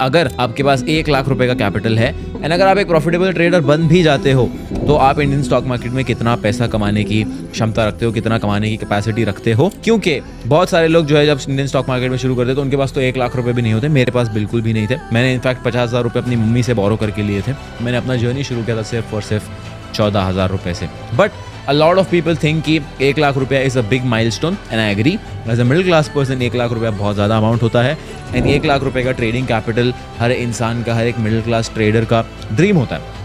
अगर आपके पास 1 लाख रुपए का कैपिटल है एंड अगर आप एक प्रॉफिटेबल ट्रेडर बन भी जाते हो तो आप इंडियन स्टॉक मार्केट में कितना पैसा कमाने की क्षमता रखते हो, कितना कमाने की कैपेसिटी रखते हो। क्योंकि बहुत सारे लोग जो है जब इंडियन स्टॉक मार्केट में शुरू करते तो उनके पास तो 1 लाख रुपए भी नहीं होते। मेरे पास बिल्कुल भी नहीं थे। मैंने इनफैक्ट 50,000 रुपए अपनी मम्मी से बोरो करके लिए थे। मैंने अपना जर्नी शुरू किया था सिर्फ और सिर्फ 14,000 रुपए से। But a lot of people think कि 1 लाख रुपया is a big milestone and I agree as a middle class person 1 lakh रुपया बहुत ज़्यादा अमाउंट होता है एंड 1 लाख रुपए का ट्रेडिंग कैपिटल हर इंसान का, हर एक मिडिल क्लास ट्रेडर का ड्रीम होता है।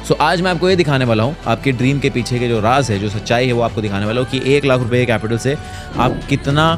सो आज मैं आपको ये दिखाने वाला हूँ, आपके ड्रीम के पीछे के जो राज है, जो सच्चाई है, वो आपको दिखाने वाला हूँ कि 1 लाख रुपए के कैपिटल से आप कितना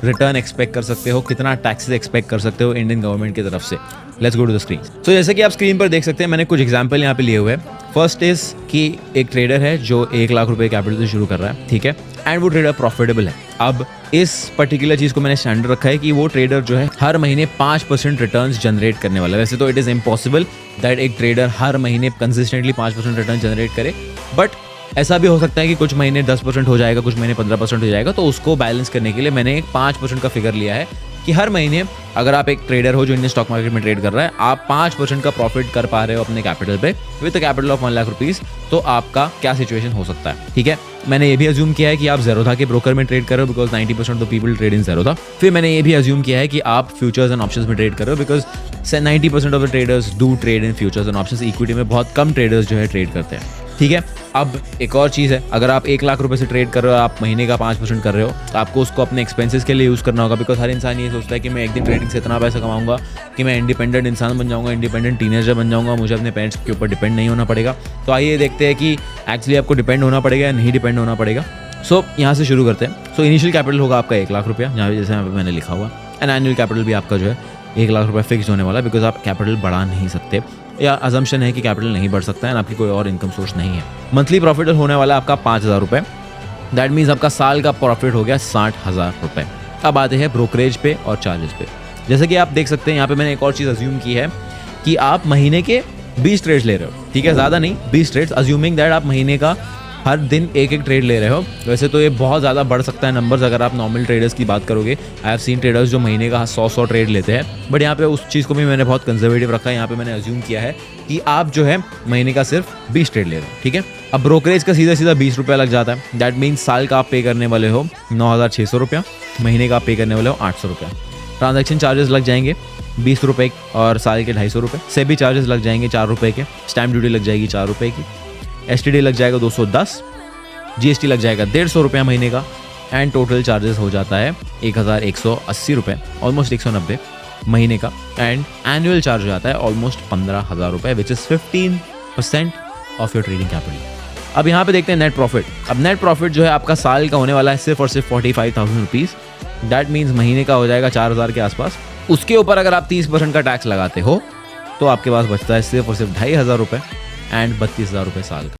रिटर्न एक्सपेक्ट कर सकते हो, कितना टैक्सेस एक्सपेक्ट कर सकते हो इंडियन गवर्नमेंट की तरफ से। Let's go to the screen. तो जैसे कि आप स्क्रीन पर देख सकते हैं, मैंने कुछ एग्जांपल यहाँ पे लिए हुए हैं। फर्स्ट इज कि एक ट्रेडर है जो 1 लाख रुपए कैपिटल से शुरू कर रहा है, ठीक है, एंड वो ट्रेडर प्रॉफिटेबल है। अब इस पर्टिकुलर चीज को मैंने स्टैंडर्ड रखा है कि वो ट्रेडर जो है हर महीने 5% रिटर्न्स जनरेट करने वाला है। वैसे तो इट इज इम्पॉसिबल दैट एक ट्रेडर हर महीने कंसिस्टेंटली 5% रिटर्न जनरेट करे, बट ऐसा भी हो सकता है कि कुछ महीने 10% हो जाएगा, कुछ महीने 15% हो जाएगा। तो उसको बैलेंस करने के लिए मैंने एक 5% का फिगर लिया है कि हर महीने अगर आप एक ट्रेडर हो जो इंडियन स्टॉक मार्केट में ट्रेड कर रहा है, आप 5% का प्रॉफिट कर पा रहे हो अपने कैपिटल पे with capital of 1 lakh rupees, तो आपका क्या सिचुएशन हो सकता है। ठीक है, मैंने ये भी अज्यूम किया है कि आप ज़ेरोधा के ब्रोकर में ट्रेड कर रहे हो because 90% of people trade in Zerodha. फिर मैंने ये भी अज्यूम किया है कि आप फ्यूचर्स एंड ऑप्शंस में ट्रेड कर रहे हो because 90% of the traders do trade in futures and options. Equity में बहुत कम ट्रेडर्स जो है ट्रेड करते हैं। ठीक है, अब एक और चीज़ है, अगर आप 1 लाख रुपए से ट्रेड कर रहे हो, आप महीने का 5% कर रहे हो, तो आपको उसको अपने एक्सपेंसेस के लिए यूज़ करना होगा बिकॉज हर इंसान ये सोचता है कि मैं एक दिन ट्रेडिंग से इतना पैसा कमाऊंगा कि मैं इंडिपेंडेंट इंसान बन जाऊंगा, इंडिपेंडेंट टीनेजर बन जाऊंगा, मुझे अपने पेरेंट्स के ऊपर डिपेंड नहीं होना पड़ेगा। तो आइए देखते हैं कि एक्चुअली आपको डिपेंड होना पड़ेगा या नहीं डिपेंड होना पड़ेगा। सो यहाँ से शुरू करते हैं। सो इनिशियल कैपिटल होगा आपका 1 लाख रुपया, जहाँ जैसे यहाँ पे मैंने लिखा हुआ, एंड एनुअल कैपिटल भी आपका जो है 1 लाख रुपया फिक्स होने वाला बिकॉज आप कैपिटल बढ़ा नहीं सकते, या अजम्पशन है कि कैपिटल नहीं बढ़ सकता है, आपकी कोई और इनकम सोर्स नहीं है। मंथली प्रॉफिट होने वाला आपका 5,000 रुपये। दैट मीन्स आपका साल का प्रॉफिट हो गया 60,000 रुपये। अब आते हैं ब्रोकरेज पे और चार्जेस पे। जैसे कि आप देख सकते हैं यहाँ पे मैंने एक और चीज़ अज्यूम की है कि आप महीने के 20 ट्रेड्स ले रहे हो। ठीक है, ज़्यादा नहीं, 20 ट्रेड्स, अज्यूमिंग दैट आप महीने का हर दिन एक ट्रेड ले रहे हो। वैसे तो ये बहुत ज़्यादा बढ़ सकता है नंबर्स अगर आप नॉर्मल ट्रेडर्स की बात करोगे। आई हैव सीन ट्रेडर्स जो महीने का 100 ट्रेड लेते हैं, बट यहाँ पे उस चीज़ को भी मैंने बहुत कंजर्वेटिव रखा है। यहाँ पे मैंने अज्यूम किया है कि आप जो है महीने का सिर्फ 20 ट्रेड ले रहे हो। ठीक है, अब ब्रोकरेज का सीधा सीधा 20 रुपया लग जाता है। दैट मीन्स साल का आप पे करने वाले हो 9,600 रुपया, महीने का आप पे करने वाले हो 800 रुपया। ट्रांजैक्शन चार्जेस लग जाएंगे 20 रुपये और साल के 250 रुपये। सेबी चार्जेस लग जाएंगे 4 रुपये के, स्टैम्प ड्यूटी लग जाएगी 4 रुपये की, STD लग जाएगा 210, GST लग जाएगा 150 रुपया महीने का, एंड टोटल चार्जेस हो जाता है 1,180 रुपये, ऑलमोस्ट 190 महीने का, एंड एनुअल चार्ज हो जाता है ऑलमोस्ट 15,000 रुपये which is 15% of your trading capital. अब यहाँ पे देखते हैं नेट प्रॉफिट। अब नेट प्रॉफिट जो है आपका साल का होने वाला है सिर्फ और सिर्फ 45,000 रुपीज़। दैट मीन्स महीने का हो जाएगा 4,000 के आसपास। उसके ऊपर अगर आप 30% का टैक्स लगाते हो तो आपके पास बचता है सिर्फ और सिर्फ 2,500 रुपये एंड 32,000 रुपये साल का।